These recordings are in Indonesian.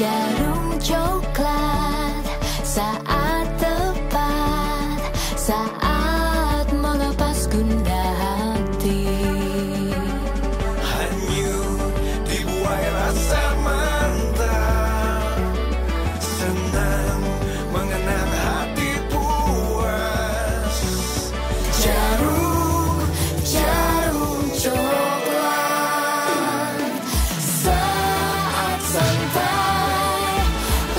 Jarum coklat saat tepat, saat melepas gundah hati. Hanyut dibuai rasa mantap, senang mengenang hati puas. Jarum, jarum coklat saat santai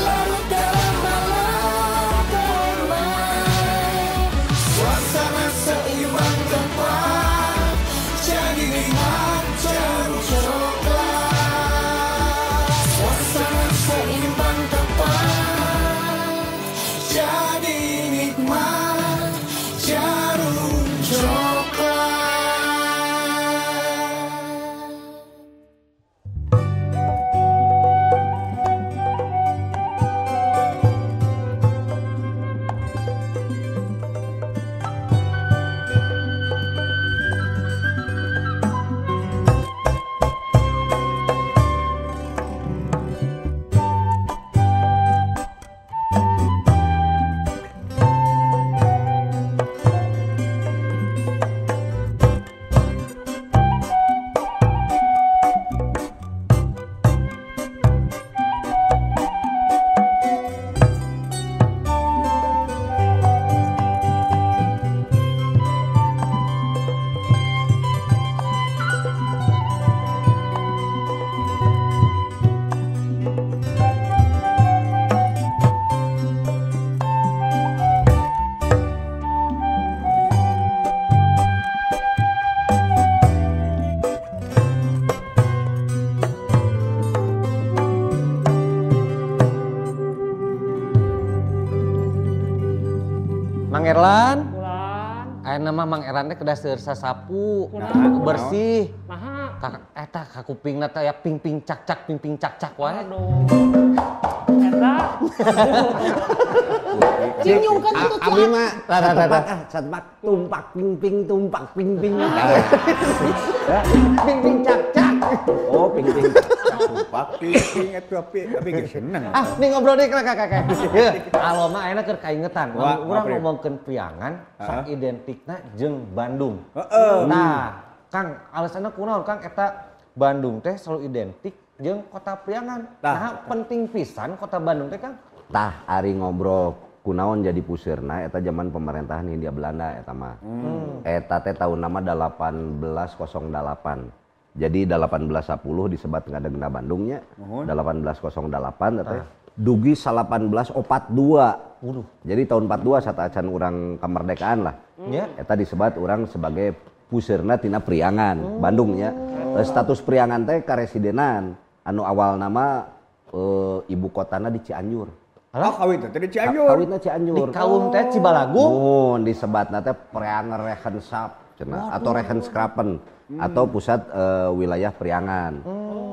larut dalam malam permai. Suasana seimbang tepat, jadi nikmat jarum Coklat, suasana seimbang tepat, jadi nikmat jarum coklat. Mang Erlan, Pulang. aya nama Mang Erlan teh kedah seueur sasapu, Kunaon? bersih. Maha. Eta ka kupingna teh aya ping-ping cak-cak wae. Aduh. Eta. Cinyungkan itu Abi mah satepak tumpak tumpak ping. Ping-ping cak-cak. Oh, ping. pakai inget tapi gak seneng. Nih ngobrol deh kakak. Alo mah ayeuna keur kaingetan. Wah, Urang apa ya? ngomongkeun piangan sak identikna jeung Bandung. Heeh. Nah, Kang, alasanna kunaon Kang eta Bandung teh selalu identik jeung kota priangan. Nah, penting pisan kota Bandung teh Kang. Tah ari ngobrol kunaon jadi puseurna eta zaman pemerintahan Hindia Belanda eta mah. Eta teh tahun nama 1808. Jadi 1810 disebat ngadegna Bandungnya. 1808 teh dugi 1842. Jadi tahun 42 sataacan urang kamardekaan lah. Eta disebat urang sebagai puseurna tina priangan Bandungnya. Status priangan teh karesidenan anu awal nama ibu kotana di Cianjur. Oh, kawin teh di Cianjur. Kawitna Cianjur. Di kaum teh Cibalagu. Mun disebatna teh priangan Rehensap cenah atau Rehenskrapen atau pusat wilayah priangan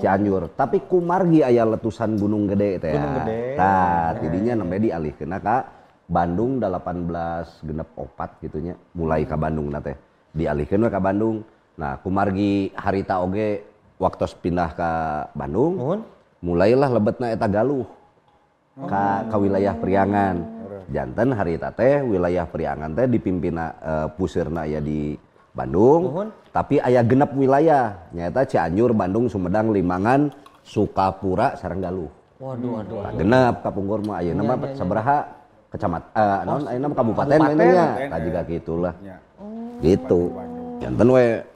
Cianjur. Tapi kumargi aya letusan Gunung Gede teh. Gunung Gede. Tah, tidinya nembe dialihkeun ka Bandung 1864 gitunya. Mulai ka Bandung teh. Dialihkeun we ka Bandung. Nah, kumargi harita oge waktos pindah ka Bandung. Mulailah lebetna eta Galuh. Ka wilayah priangan. Janten harita teh wilayah priangan teh dipimpinna puseurna aya di Bandung. Tapi aya genep wilayah nyaeta Cianjur, Bandung, Sumedang, Limangan, Sukapura sareng Galuh. Waduh. Genep kapungkur mah ayeuna mah sabaraha kecamatan naon ayeuna mah kabupaten nya. Tah jiga kitulah. Gitu. Janten we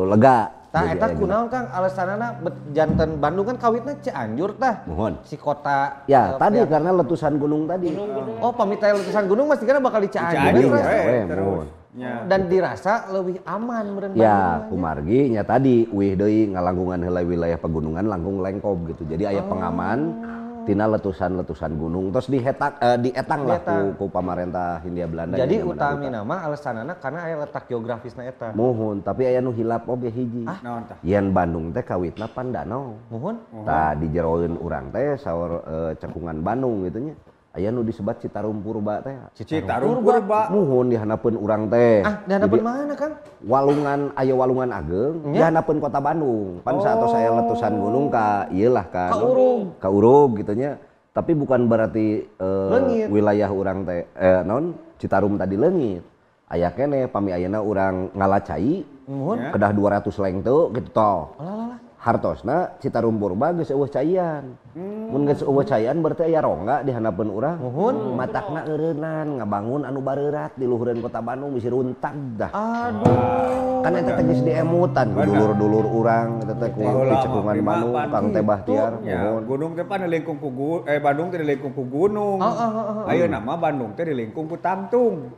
lega. Tah eta kunaon Kang alasanana janten Bandung kan kawitna Cianjur tah. Mohon. Si kota Tadi karena letusan gunung tadi. Oh, pamita letusan gunung mesti kana bakal di Cianjur. Cianjur, Terus. mohon. Dan dirasa lebih aman meureun Ya, Bandung. kumargi nya tadi uih deui ngalangkungan heula wilayah pegunungan langkung lengkob gitu. Jadi aya pengaman tina letusan-letusan gunung terus dietang lah ku pamarentah Hindia Belanda. Jadi utami nama alasanana karena aya letak geografisna eta. Mohon, tapi aya nu hilap oge hiji. Naon tah? Yen Bandung teh kawitna pan danau. Mohon. Tah dijeroeun urang teh saur cekungan Bandung gitu nya. aya nu disebat Citarum Purba teh. Citarum Purba. Muhun dihanapeun urang teh. Ah, dihanapeun mana, Kang? Walungan aya Walungan Ageng Nya? dihanapeun Kota Bandung. Pan saat saya letusan gunung ka ieu lah ka Ka Urug. Urug gitu nya. Tapi bukan berarti Leungit. wilayah urang teh naon Citarum tadi leungit. Aya keneh pami ayeuna urang Ngalacai Muhun. kedah 200 leng teu gitu tol. Hartosna Citarum Purba geus eueuh caian. Mun geus eueuh caian berarti aya rongga di hanapeun urang. Muhun. Matakna eureunnan ngabangun anu bareurat di luhureun Kota Bandung bisi runtag dah. Aduh. Kan eta teh geus diemutan ku dulur-dulur urang eta teh ku Baheula Cekungan mah Bandung prima Kang Teh Bahtiar. Ya, Muhun. gunung teh pan dilingkung ku Bandung teh dilingkung ku gunung. Ayeuna mah Bandung teh dilingkung ku tangtung.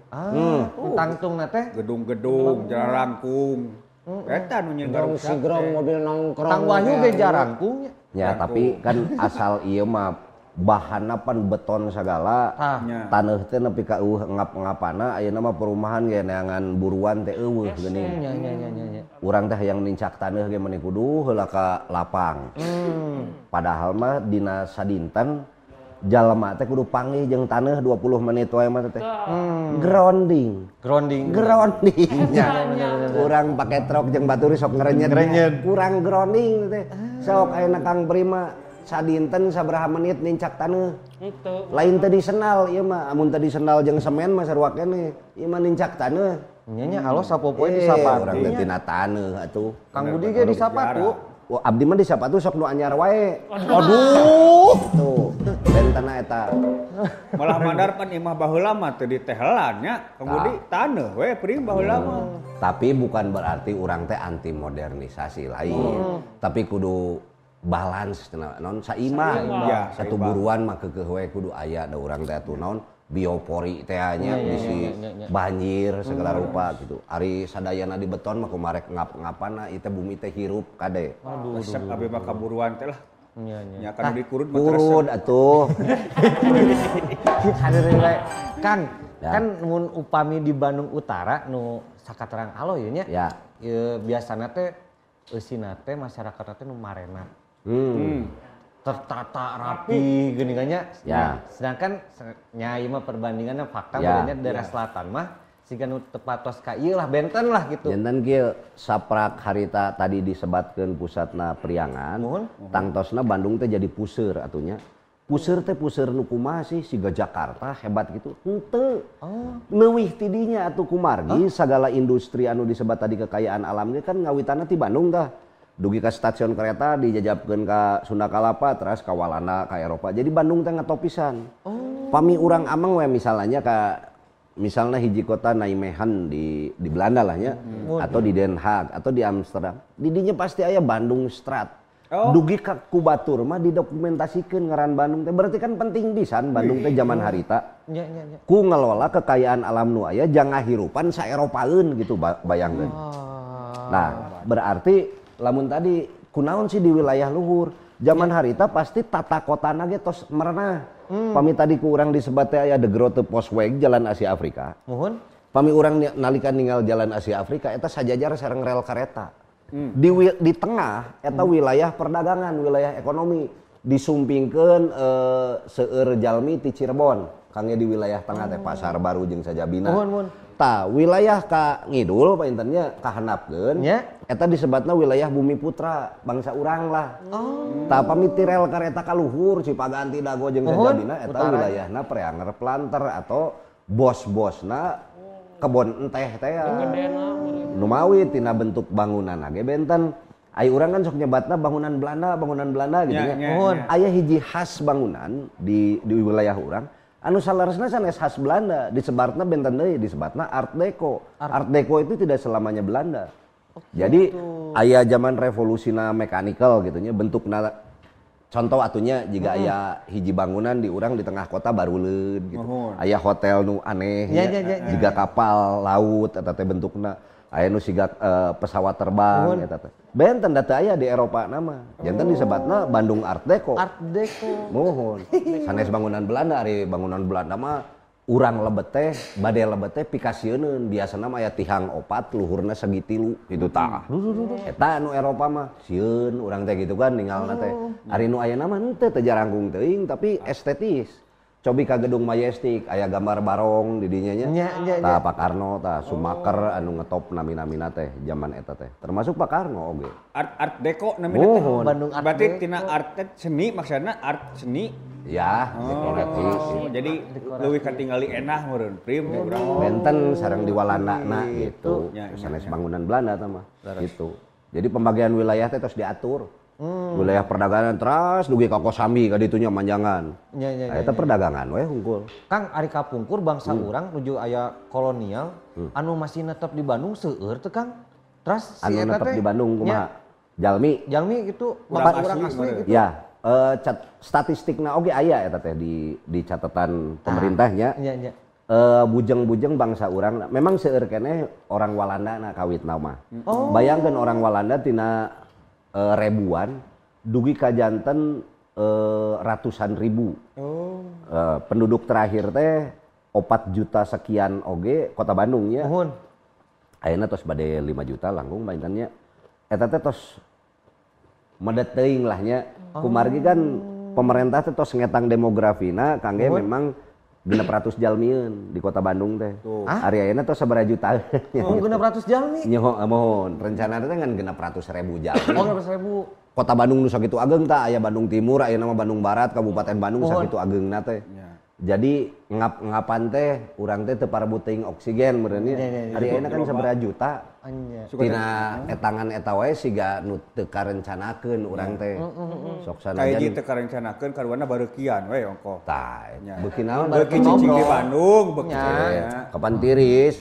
Tangtung teh. Gedung-gedung, jalan rangkung. Eta nu nyeun Gerong sigrong mobil nongkrong. Tang Wahyu ge jarangkungnya. Ya tapi kan asal ieu mah bahanna pan beton sagala. Nya. Taneuh teh nepi ka ngap-ngapana ayeuna mah perumahan ge neangan buruan teh eueuh geuning. Nya. Urang teh hayang nincak taneuh ge meuni kudu heula ka lapang. Padahal mah dina sadinten jalema teh kudu panggih jeung taneuh 20 menit wae mah teh. Grounding. Groundingnya. Urang pake truk jeung batur sok ngerenyet. Kurang grounding teh. Sok ayeuna Kang Prima sadinten sabaraha menit nincak taneuh. Itu. Lain teh disenal ieu mah, amun teh disenal jeung semen mah sarua keneh. Ieu mah nincak taneuh. Nya alo sapopoe di sapatu. Urang teh tina taneuh atuh. Kang Budi ge di sapatu. Oh, abdi mah di sapatu sok nu anyar wae. Aduh. Tuh, bentena eta. Malah mandar pan imah baheula mah teu ditehelan nya. Kemudian taneuh we pring baheula mah. Tapi bukan berarti urang teh anti modernisasi lain. Tapi kudu balance naon saimah. Ya, Satu saimbang. buruan mah keukeuh we kudu aya da urang teh atuh naon biopori teh nya bisi banjir segala rupa gitu. Ari sadayana di beton mah kumarek ngap-ngapana ieu teh bumi teh hirup kade. Resep abi mah kaburuan teh lah. Nya. Nya kan dikurut mah Kurud atuh. Hadir we. Kang, Ya. kan mun upami di Bandung Utara nu sakaterang alo ieu nya. Ya. Ieu biasana teh eusina teh masyarakatna teh nu marena. Tertata rapi geuningannya. Ya. Sedangkan nya ieu mah perbandinganna fakta Ya. bedanya daerah selatan mah siga nu tepatos ka ieu lah benten lah gitu. Jantan kieu saprak harita tadi disebatkeun pusatna Priangan. Muhun. Tangtosna Bandung teh jadi puseur atunya. Puseur teh puseur nu kumaha sih siga Jakarta hebat gitu. Henteu. Leuwih ti dinya atuh kumargi sagala industri anu disebat tadi kekayaan alam ge kan ngawitanna ti Bandung tah. Dugi ka stasiun kereta dijajabkeun ka Sunda Kalapa terus ka Walanda ka Eropa. Jadi Bandung teh ngetop pisan. Pami urang ameng we misalnya misalnya hiji kota Nijmegen di Belanda lah ya, atau di Den Haag atau di Amsterdam. Di dinya pasti aya Bandung Strat. Dugi ka kubatur mah didokumentasikeun ngaran Bandung teh. Berarti kan penting pisan Bandung teh zaman harita. Nya. Ku ngelola kekayaan alam nu aya jangan hirupan saeropaeun gitu bayangkeun. Nah, berarti lamun tadi kunaon sih di wilayah luhur. Zaman harita pasti tata kotana ge tos merenah. Pami tadi ku urang disebat teh aya The Grote Postweg Jalan Asia Afrika. Muhun. Pami urang nalika ninggal Jalan Asia Afrika eta sajajar sareng rel kareta. Di tengah eta wilayah perdagangan, wilayah ekonomi disumpingkeun seueur jalmi ti Cirebon. Kangge di wilayah tengah teh Pasar Baru jeung Sajabina. Muhun. Tah wilayah ka ngidul paintennya kahandapkeun. Nya. Eta disebatna wilayah Bumi Putra, bangsa urang lah. Tah pami ti rel kareta ka luhur Cipaganti Dago jeung Sajabina eta wilayahna Preanger Planter atau bos-bosna kebon enteh teh. Nu mawi tina bentuk bangunan ge benten. Ai urang kan sok nyebatna bangunan Belanda gitu Ya, nya. ya. Aya hiji khas bangunan di wilayah urang anu salaresna sanes khas Belanda, disebarna benten deui disebatna Art Deco. Art Deco itu tidak selamanya Belanda. Jadi aya zaman revolusina mekanikal gitu nya bentukna contoh atunya jika aya hiji bangunan di urang di tengah kota baruleun gitu. Aya hotel nu aneh jiga kapal laut eta teh bentukna. Aya nu siga pesawat terbang eta teh. Benten data aya di Eropa nama. Janten disebatna Bandung Art Deco. Art Deco. Mohon. Sanes bangunan Belanda, ari bangunan Belanda mah urang lebet teh, bade lebet teh pikasieun biasana mah aya tihang 4 luhurna segi 3 kitu tah. Eta anu Eropa mah sieun urang teh gitu kan ninggalna teh. Ari nu ayeuna mah henteu teh jarangkung teuing tapi estetis. cobi ka Gedung Majestic aya gambar barong di dinya nya. Nya. Tah Pak Karno tah Sumaker anu ngetop nami-namina teh zaman eta teh. Termasuk Pak Karno oge. Art deco namanya teh. Mohon. Bandung Art Berarti Deco. tina art teh seni maksudna art seni. Ya, dekoratif. Jadi leuwih katinggali enah meureun prim ya urang. Benten sareng di Walandana gitu. Ya, Sanes bangunan Belanda tah mah. Gitu. Jadi pembagian wilayah teh terus diatur. Wilayah perdagangan terus dugi ka Kosambi ka ditu nya manjangan. Nya. Nah, eta perdagangan we hungkul. Kang ari kapungkur bangsa urang nuju aya kolonial anu masih netep di Bandung seueur teh Kang. Terus Anu eta netep teh di Bandung nya, kumaha? Jalmi. Jalmi gitu Urang bapak urang asli, asli meureun. gitu. Ya, statistikna oge aya eta teh di catatan pemerintahnya. Nya. Bujeng-bujeng bangsa urang memang seueur keneh orang Walanda na kawitna mah. Bayangkeun orang Walanda tina ribuan dugi ka janten ratusan ribu. Penduduk terakhir teh 4 juta sekian oge kota Bandung nya. Mohon. Ayeuna tos bade 5 juta langkung mainannya. Eta teh tos medet teuing lah nya. Kumargi kan pemerintah teh tos ngetang demografina kangge memang 600 jalmieun di kota Bandung teh. Ari ayeuna tos sabaraha juta. Oh, 600 jalmi. Nyoho mohon, rencana teh kan 600.000 jalmi. Oh, 600.000. Kota Bandung nu sakitu ageng tah aya Bandung Timur, aya nama Bandung Barat, Kabupaten Bandung sakitu ageungna teh. Jadi ngapan teh urang teh teu parebut teuing oksigen meureun nya. Ari ayeuna kan sabaraha juta. Anya. Tina etangan eta wae siga nu teu karencanakeun urang teh. Sok Kayak sanajan gitu karencanakeun karuana bareukian we ongko. tah Nya. beuki naon Beuki cicing di Bandung, beuki Nya. kapan tiris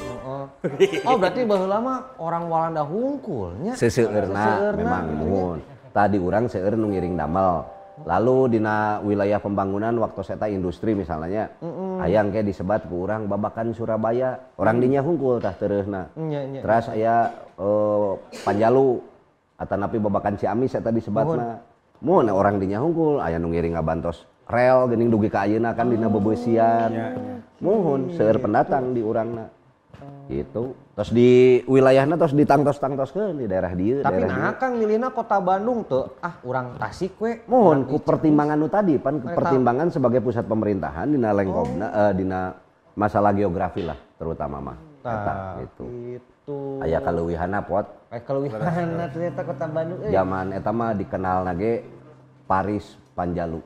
Oh, berarti baheula mah orang Walanda hungkulnya. seseueurna memang muhun. Tadi urang seueur nu ngiring damel. Lalu dina wilayah pembangunan waktu eta industri misalnya hayang ke disebat ku urang babakan Surabaya. Orang dinya hungkul tah teureusna. Nya. Terus aya Panjalu atanapi babakan Ciamis eta disebatna. Mun orang dinya hungkul aya nu ngiring ngabantos rel geuning dugi ka ayeuna kan dina bebeusian. Muhun seueur pendatang di urangna. Gitu. Terus di wilayahna terus ditangtos-tangtoskeun di daerah dieu. Tapi nah Kang milihna kota Bandung tuh urang Tasik we. Mohon ku pertimbangan nu tadi pan pertimbangan sebagai pusat pemerintahan dina lengkobna dina masalah geografi lah terutama mah eta gitu. Itu. Aya kaleuwihanna pot Kaleuwihanna ternyata kota Bandung euy. zaman eta mah dikenalna ge Paris Panjalu.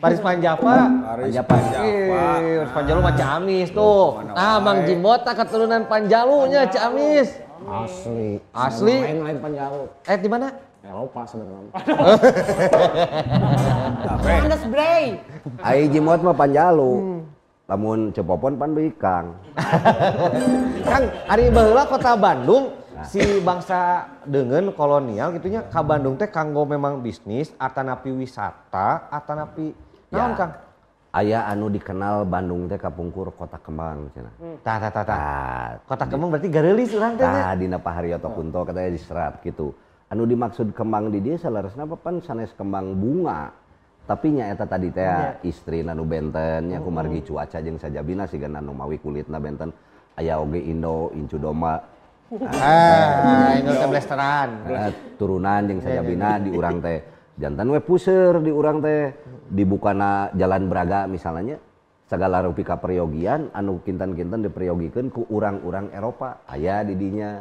Paris Panjava. Paris Paris Panjalu mah Ciamis tuh. Nah, Mang Jimbota keturunan Panjalunya Ciamis. Asli. Lain penjauh. Di mana? Eropa sebenarnya. Andes Bray. Ai jimot mah Panjalu. Lamun Cepopon pan deui Kang. Kang, ari baheula kota Bandung si bangsa deungeun kolonial gitunya ka Bandung teh kanggo memang bisnis atanapi wisata atanapi naon Kang? Aya anu dikenal Bandung teh kapungkur kota kembang cenah. Tah. Kota Kembang berarti gareulis urang teh nya. Tah dina Paharyoto Kunto katanya diserat gitu. Anu dimaksud kembang di dieu salaresna pan sanes kembang bunga. Tapi nya eta tadi teh istrina nu benten nya kumargi cuaca jeung sajabina siga anu mawi kulitna benten. Aya oge Indo incu domba. Indo teh blasteran. Turunan jeung sajabina di urang teh. Jantan we puseur di urang teh dibukana Jalan Braga misalnya segala rupi kaperyogian anu kinten-kinten diperyogikeun ku urang-urang Eropa aya di dinya.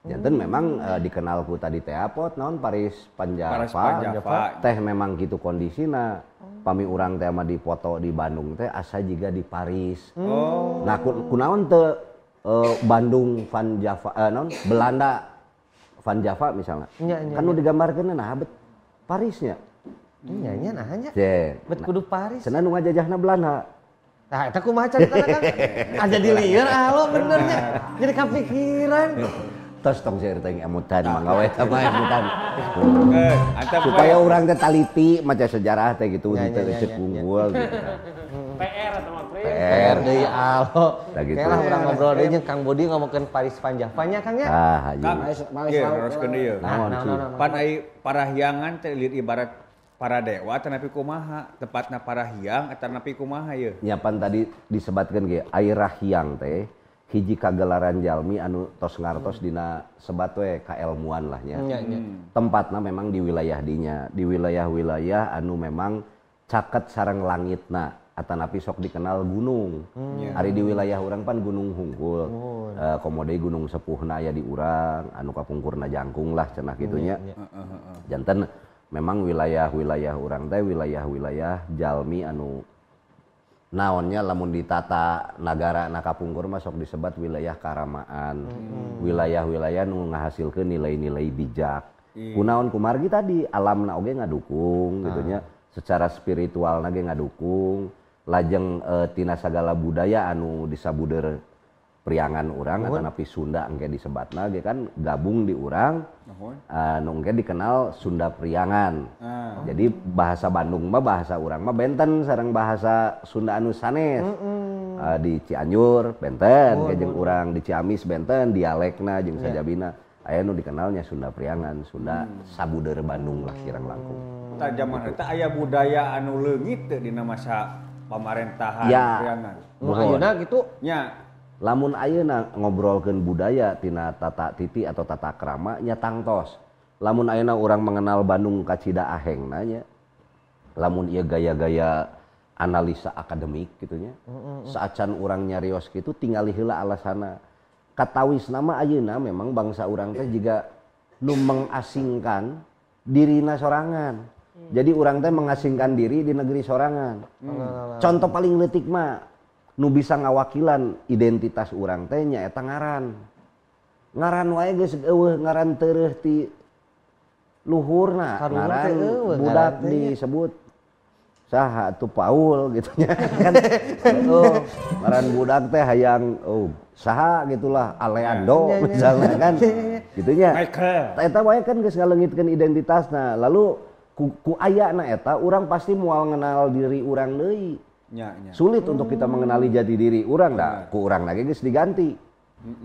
Janten memang dikenal ku tadi teh apot naon Paris Panjava. Teh memang gitu kondisina. Pami urang teh mah dipoto di Bandung teh asa jiga di Paris. Nah kunaon teu Bandung Van Java naon Belanda Van Java misalnya. Kan nu digambarkeun nah bet Parisnya. Nya nah nya. Bet kudu Paris. Cenah nu ngajajahna Belanda. Nah, eta kumaha caritana Kang? Aja di lieur lo benernya. Jadi kepikiran. Tos tong saya teuing emutan manggawe sama emutan. Antep Supaya urang teh taliti maca sejarah teh gitu diteu unggul gitu. PR atau mah Pri. PR deui alo. Tah gitu. Kayak lah urang ngobrol deui jeung Kang Bodi ngomongkeun Paris Panjava nya Kang ya. Haji. Kang, ieu teruskeun dieu. Naon sih? Pan ai parahyangan teh ibarat para dewa tanapi kumaha, tepatna parahyang atanapi kumaha ieu. Nyapan tadi disebatkeun ge air rahyang teh hiji kagelaran jalmi anu tos ngartos dina sebat we kaelmuan lah nya. Tempatna memang di wilayah dinya, di wilayah-wilayah anu memang caket sareng langitna. atanapi sok dikenal gunung. Ari di wilayah urang pan Gunung Hungkul. Komodei gunung sepuhna aya di urang, anu kapungkurna jangkung lah cenah kitunya. Janten memang wilayah-wilayah urang teh wilayah-wilayah jalmi anu naonnya lamun ditata nagara na kapungkur mah sok disebat wilayah karamaan. Wilayah-wilayah nu ngahasilkeun nilai-nilai bijak. Kunaon kumargi tadi alamna oge ngadukung gitunya. Secara spiritual nage ngadukung. Lajeng tina sagala budaya anu disabuder priangan urang atanapi Sunda engke disebatna ge kan gabung di urang anu engke dikenal Sunda Priangan. Jadi bahasa Bandung mah bahasa urang mah benten sareng bahasa Sunda anu sanes. Di Cianjur benten ke jeung urang di Ciamis benten dialekna jeung sajabina aya nu dikenalnya Sunda Priangan, Sunda sabuder Bandung lah kirang langkung. Tah zaman eta aya budaya anu leungit teu dina masa pamerintahan Priangan. Mun ayeuna gitu Nya lamun ayeuna ngobrolkeun budaya tina tata titi atau tata krama nya tangtos. Lamun ayeuna urang mengenal Bandung ka Cidaahengna nya. Lamun ieu gaya-gaya analisa akademik gitunya. Saacan urang nyarios kitu tingali heula alasana. Katawisna mah ayeuna memang bangsa urang teh jiga nu mengasingkan dirina sorangan. Jadi urang teh mengasingkan diri di negeri sorangan. Contoh paling leutik mah nu bisa ngawakilan identitas urang teh nyaeta ngaran. Ngaran wae geus eueuh ngaran teureuf ti luhurna. Ngaran budak disebut saha atuh Paul gitu nya kan. Ngaran budak teh hayang saha gitulah Aleando misalnya kan. Gitu nya. Eta wae kan geus ngaleungitkeun identitasna. Lalu ku ayana eta urang pasti moal ngenal diri urang deui. Sulit untuk kita mengenali jati diri urang dah. Ku urang lagi geus diganti.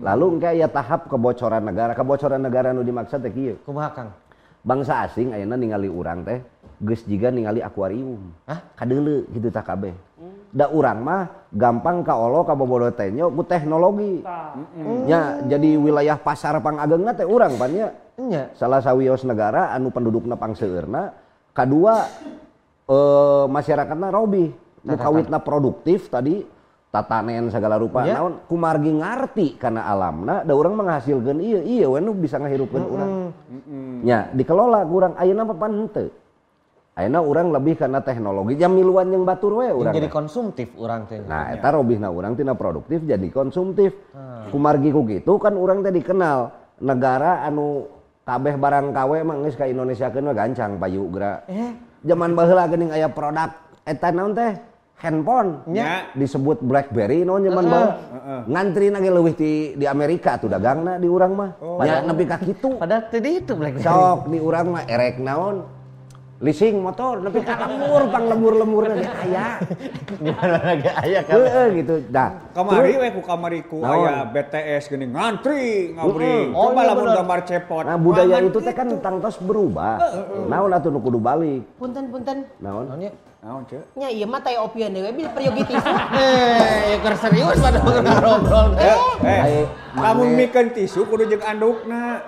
Lalu engke aya tahap kebocoran negara. Kebocoran negara nu dimaksud teh kieu. kumaha Kang? Bangsa asing ayeuna ningali urang teh geus jiga ningali akuarium. Kadeuleu kitu tah kabeh. Da urang mah gampang kaolo kabobodo teh nya ku teknologi. Nya jadi wilayah pasar pangagengna teh urang pan nya. Salah sawios negara anu pendudukna pangseueurna. Kadua masyarakatna robih. Nu kawitna produktif tadi tatanen segala rupa naon kumargi ngarti kana alamna da urang menghasilkeun ieu we nu bisa ngahirupkeun urang. Nya dikelola urang ayeuna mah pan henteu. Ayeuna urang lebih kana teknologi jam miluan jeung batur we urang. Jadi konsumtif urang teh. Nah eta robihna urang tina produktif jadi konsumtif. Kumargi ku kitu kan urang teh dikenal negara anu kabeh barang KW mah geus ka Indonesiakeun mah gancang payu geura. Zaman baheula geuning aya produk eta naon teh handphone disebut BlackBerry naon zaman baheula. Ngantrina ge leuwih di Amerika tuh dagangna di urang mah. Nya nepi ka kitu. Padahal teh itu BlackBerry. Sok di urang mah erek naon? Leasing motor nepi ka lembur-lemurna ge aya. Gimana lagi aya kan? Heeh gitu. Dah. Kamari we ku kamariku aya BTS geuning ngantri ngabri. Coba lamun gambar cepot. Nah budaya itu teh kan tangtos berubah. Naon atuh nu kudu balik? Punten. Naon? Naon ceu? Nya ieu mah taya opieun dewe bisa peryogi tisu. Keur serius pada ngobrol. Kamu mikeun tisu kudu jeung andukna.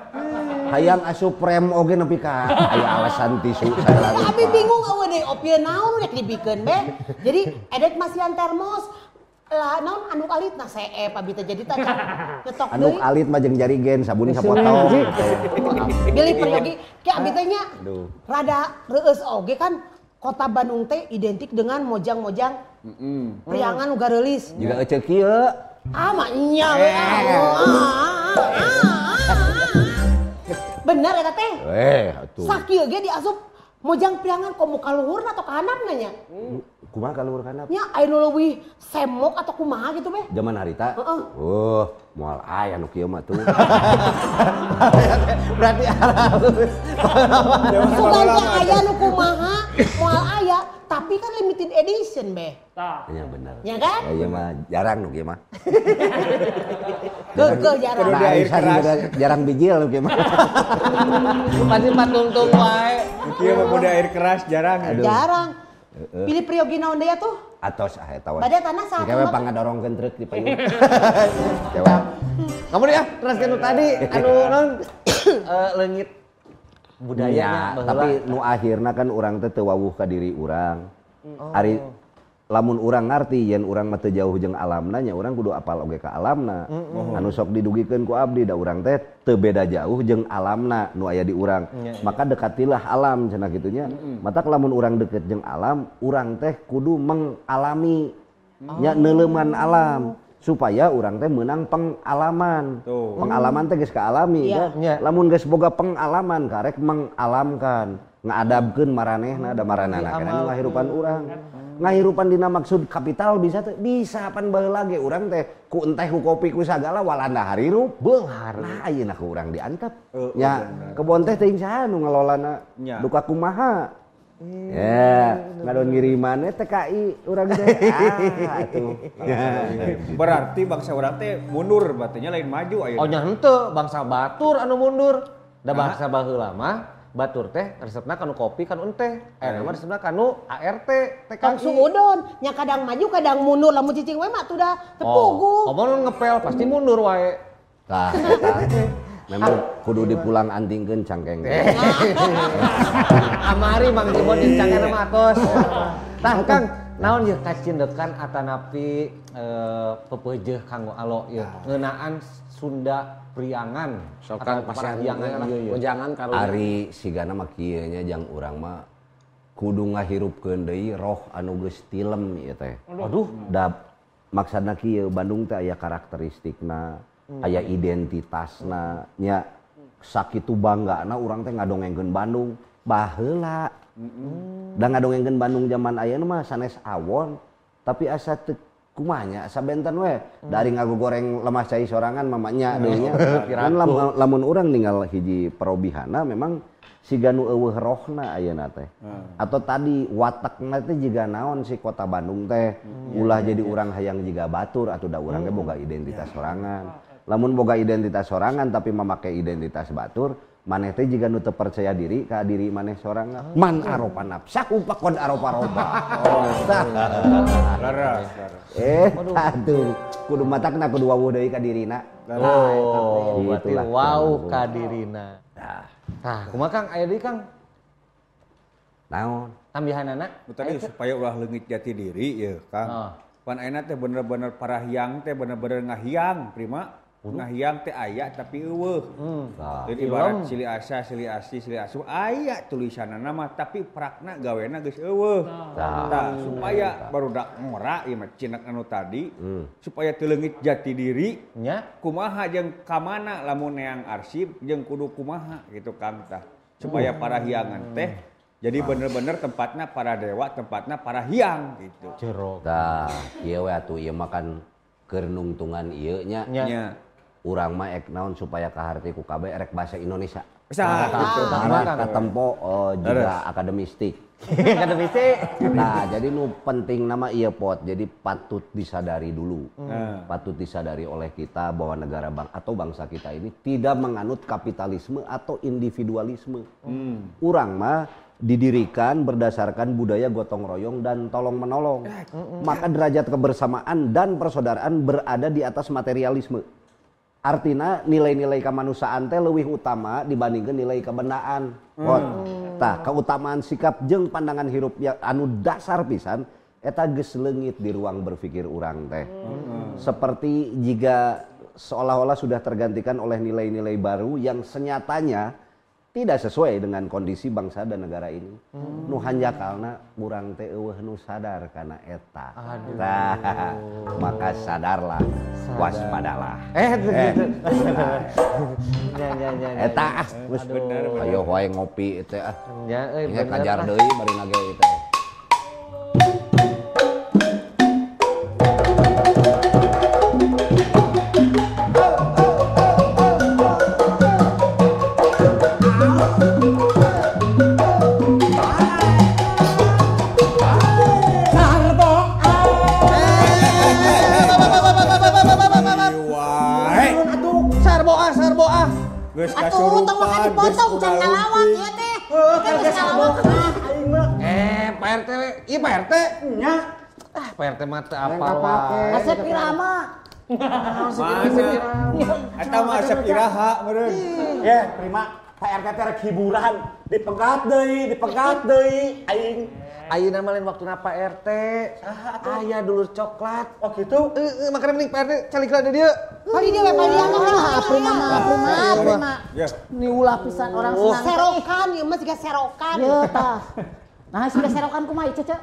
Hayang asup rem oge nepi ka aya alasan tisu sagala. Abi bingung eueuh deui opieun naon rek dibikeun be. Jadi edek masihan termos lah naon anduk alitna seep abi teh jadi tah nyetok deui. Anduk alit mah jeung jari gen sabun sapotong. Bilih peryogi ki abi teh nya rada reueus oge kan. Kota Bandung teh identik dengan mojang-mojang priangan nu gareulis. Juga eceu kieu. Mah nya we. Bener eta teh. Atuh. Sakieu ge diasup mojang priangan komo ka luhurna atau ka handapna nya. Kumaha ka luhur kana? Nya aya nu leuwih semok atau kumaha gitu be. Zaman harita? Moal aya nu kieu mah tuh. Berarti halus. Bukan aya nu kumaha, moal aya, tapi kan limited edition be. Iya bener. Ya kan? Ya mah jarang nu kieu mah. Keukeul jarang. Kudu di air keras. Jarang bijil nu kieu mah. Pasti patung-tung wae. Kieu mah kudu air keras jarang. Jarang. Pilih priyogi naon deui atuh? Atos eta we. Bade tanah saha? Kawe pangadorongkeun truk di payung. Kamu ya, teruskeun nu tadi anu non leungit budayanya tapi nu akhirna kan urang teh teu wawuh ka diri urang. Ari lamun urang ngarti yen urang mah teu jauh jeung alamna nya urang kudu apal oge ka alamna. Anu sok didugikeun ku abdi da urang teh teu beda jauh jeung alamna nu aya di urang. Maka dekatilah alam cenah kitu nya. Matak lamun urang deket jeung alam, urang teh kudu mengalami nya neuleuman alam supaya urang teh meunang pengalaman. Pengalaman teh geus kaalami kan. Lamun geus boga pengalaman karek mengalamkan, ngadabkeun maranehna da maranana kana ngahirupan urang. Ngahirupan dina maksud kapital bisa teh bisa pan baheula ge urang teh ku enteh ku kopi ku sagala walanda harirup beunghar. Nah ayeuna ku urang diantep. Nya kebon teh teuing saha nu ngelolana duka kumaha. Ya, ngadon ngirimannya TKI urang teh. Atuh. Berarti bangsa urang teh mundur berarti lain maju ayeuna. Oh nya henteu, bangsa batur anu mundur. Da bangsa baheula mah batur teh resepna kanu kopi kanu enteh. Mah resepna kanu ART TKI. Kang Suudon nya kadang maju kadang mundur lamun cicing we mah tuh da tepugu. Omong ngepel pasti mundur wae. Tah eta memang kudu dipulang antingkeun cangkeng. Amari Mang Jimon jeung cangkena mah atos. Tah Kang, naon ieu kacindekan atanapi pepeujeuh kanggo alo ieu ngeunaan Sunda Priangan Sokan parahyangan ieu. Jangan karunya. Ari sigana mah kieu nya jang urang mah kudu ngahirupkeun deui roh anu geus tilem ieu teh. Waduh, Da maksudna kieu Bandung teh aya karakteristikna, aya identitasna nya sakitu banggana urang teh ngadongengkeun Bandung baheula. Da ngadongengkeun Bandung zaman ayeuna mah sanes awon tapi asa teu kumaha nya asa benten we dari ngagogoreng lemah cai sorangan mamanya deui nya. Kan lamun urang ninggal hiji perobihana memang siga nu eueuh rohna ayeuna teh. Atau tadi watakna teh jiga naon si kota Bandung teh ulah jadi urang hayang jiga batur atuh da urang ge boga identitas sorangan. Lamun boga identitas sorangan tapi memakai identitas batur, maneh teh jiga nu teu percaya diri ka diri maneh sorangan. Man aropa nafsak upakon aropa-ropa. Laras. Aduh, kudu matakna kudu wawuh deui ka dirina. oh, berarti Itulah wow Bandung. kadirina. Nah, kumaha Kang aya deui Kang? Naon? Tambihanana? Tadi supaya ulah leungit jati diri ya Kang. Pan ayeuna teh bener-bener parahiang teh bener-bener ngahiang prima. Ngahiang teh aya tapi eueuh. Jadi ibarat sili asa, sili asi, sili asu aya tulisanana mah tapi prakna gawena geus eueuh. Tah supaya barudak ngora ieu mah cinak anu tadi supaya teu leungit jati diri Nya? kumaha jeung ka mana lamun neang arsip jeung kudu kumaha gitu Kang tah. Supaya parahiangan teh jadi bener-bener tempatna para dewa, tempatna para hiang gitu. Jero. Tah, ieu we atuh ieu mah kan keur nungtungan ieu nya. Nya. Urang mah ek naon supaya kaharti ku kabeh rek bahasa Indonesia. Bisa gitu. Karena katempo juga akademistik. Akademistik. Nah, jadi nu penting nama ieu pot. Jadi patut disadari dulu. Patut disadari oleh kita bahwa negara atau bangsa kita ini tidak menganut kapitalisme atau individualisme. Urang mah didirikan berdasarkan budaya gotong royong dan tolong menolong. Maka derajat kebersamaan dan persaudaraan berada di atas materialisme. Artinya nilai-nilai kemanusiaan teh leuwih utama dibandingkan nilai kebendaan. Tah, keutamaan sikap jeung pandangan hirup yang anu dasar pisan eta geus leungit di ruang berpikir urang teh. Seperti jika seolah-olah sudah tergantikan oleh nilai-nilai baru yang senyatanya tidak sesuai dengan kondisi bangsa dan negara ini. Nu hanjakalna urang teh eueuh nu sadar kana eta. Tah, maka sadarlah, waspadalah. Gitu. Eta geus Bener. ayo wae ngopi teh ah. Ya, Ingat kajar deui bari nage teh. Sarboa. Geus Atuh tong makan kasurupan, geus dipotong can kudaluh. ngalawak ieu teh. Kita geus ngalawak. Pak RT, iya Pak RT. Nya. Pak RT mah teu apa wae. Asep Irama. Eta mah asap iraha meureun. Ya, prima. Pak RT teh rek hiburan, dipegat deui aing. Ayeuna mah lain waktuna Pak RT. Aya dulur coklat. Oh gitu. Makanya mending Pak RT calikna di dieu. Padi dia we padi prima. Ya. Ini ulah pisan orang senang. Serokan ieu mah siga serokan. Ye tah. Nah, siga serokan kumaha ieu Cece?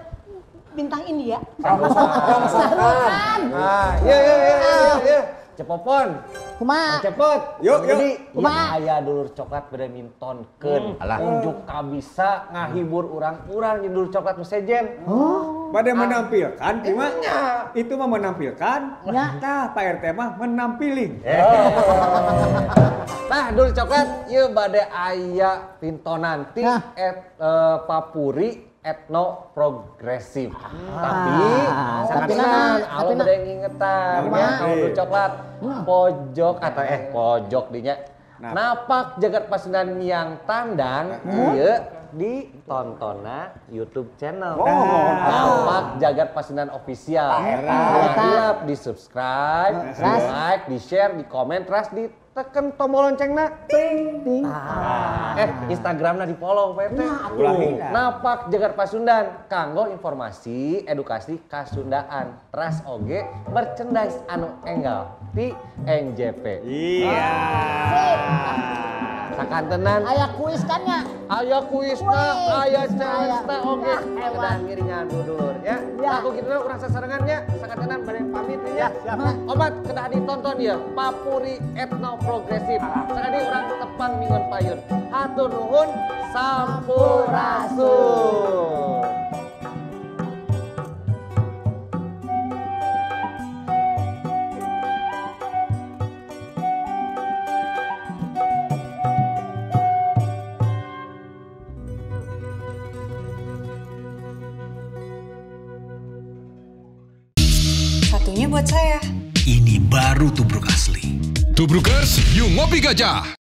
Bintang India. Serokan. Nah, iya. Cepopon. Kumaha? Cepot. Yuk. Kumaha? Aya dulur coklat badmintonkeun. Unjuk ka bisa ngahibur urang-urang jeung dulur coklat nu sejen. Pada menampilkan, Prima. Itu mah menampilkan. Ya. Nah, Pak RT mah menampiling. Nah, dulur coklat ieu bade aya pintonan ti Nah. papuri etno progresif. Tapi tapi sangat naon? alo bade ngingetan Kumaha? ya kalau dulur coklat pojok atau pojok dinya. Napak jagat pasundan yang tandan ieu ditontona YouTube channel. Napak jagat pasundan official. Hilap di subscribe, di like, di share, di komen, terus diteken tombol loncengna. Ting. Instagramna di follow Pak RT. Napak jagat pasundan kanggo informasi, edukasi kasundaan. Terus oge merchandise anu enggal di NJP. Iya. Sakantenan Aya kuis kan ya? aya kuisna, aya cerita oge. Nah, Kita hewan. ngiringan dulur ya. Ya. Aku kitu urang sasarengannya, sakantenan bade pamit ya. Obat kedah ditonton ya, Papuri Etno Progresif. Sakadi urang tepang mingun payun. Hatur nuhun, sampurasun. Satunya buat saya. Ini baru tubruk asli. Tubrukers, yuk ngopi gajah.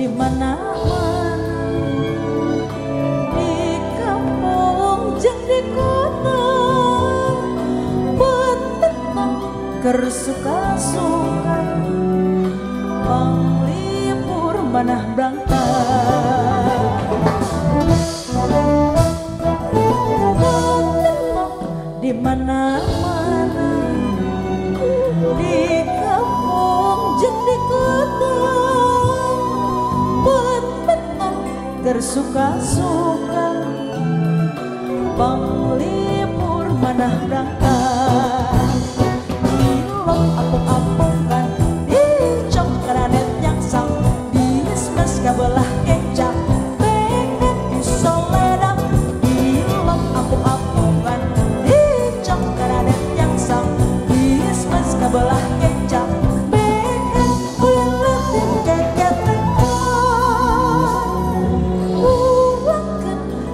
Di mana-mana, di kampung jeung di kota, beteng kersuka-suka, panglipur manah berangkat. Beteng di mana-mana, di kampung jeung di kota, tersuka-suka, panglipur manah berangkat. Ilong apung-apungan, di jong keranet yang sang, di mes kabelah kecap, pengen isoledang. Ilong apung-apungan, di jong keranet yang sang, di mes kabelah kecap, pengen uletin keket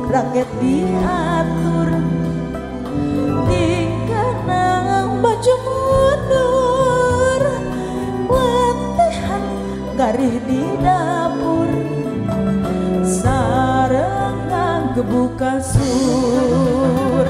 rakyat diatur tingkanang baju mundur, latihan garih di dapur, sareng gebuka sur.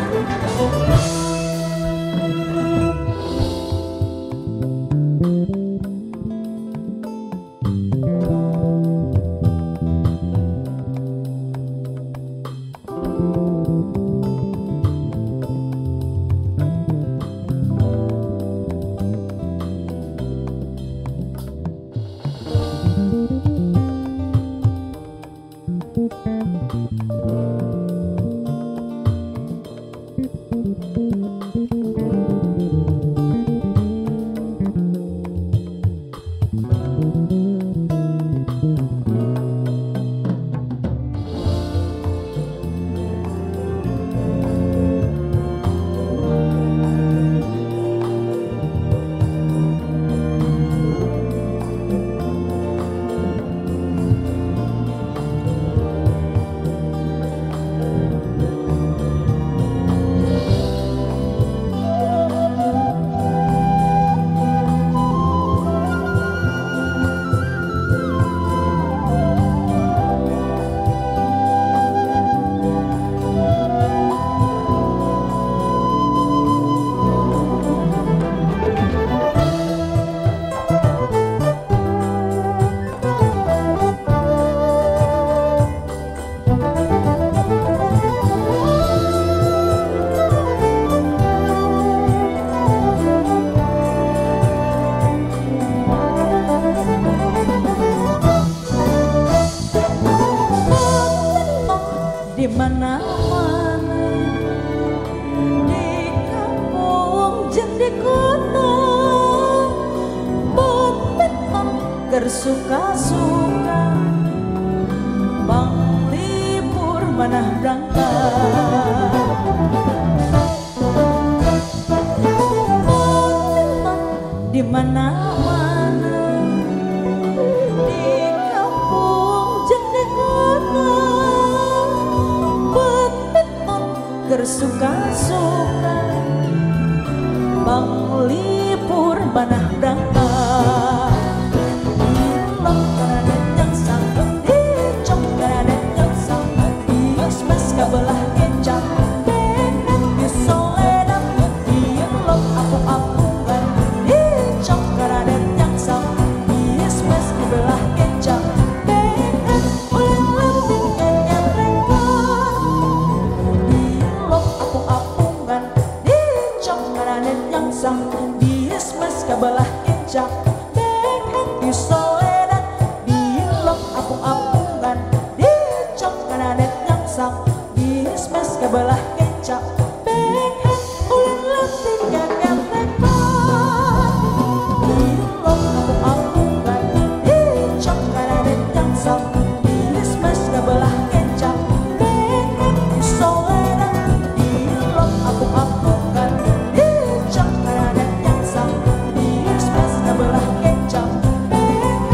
di mana-mana, di kampung jeung di kota, bepiton keur suka-suka, bang libur manah berangkat. Bepiton di mana-mana, di kampung jeung di kota, bepiton keur suka-suka, bang libur manah berangkat. Ilok karadet yang sanggup dicok, karadet yang sanggup diusmes kabelah kecap, benet di soledad, ilok apung-apungan dicok, karadet yang sanggup diusmes kabelah kecap, benet ulang lanting kenyang rengkot, ilok apung-apungan dicok, karadet yang sanggup diusmes kabelah kecap, benet di soledad, ilok apung-apungan dicok, karadet yang sanggup diusmes kabelah kecap, benet ulang lanting kenyang rengkot, ilok apung-apungan dicok, karadet yang sanggup diusmes kabelah kecap, benet di soledad, ilok apung-apungan dicok, karadet yang sanggup diusmes kabelah kecap, benet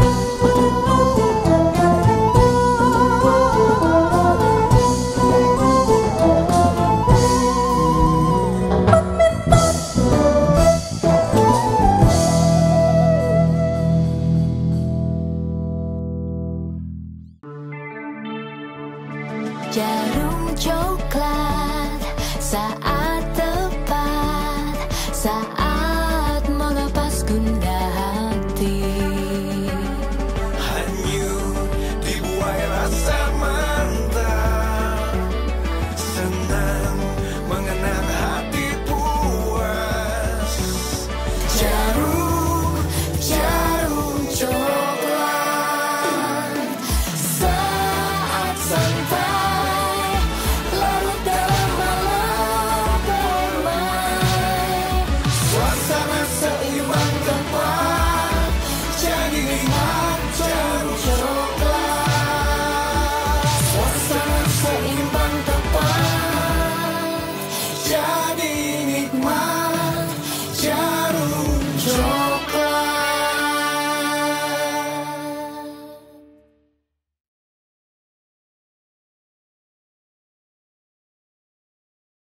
ulang lanting kenyang Jarum coklat saat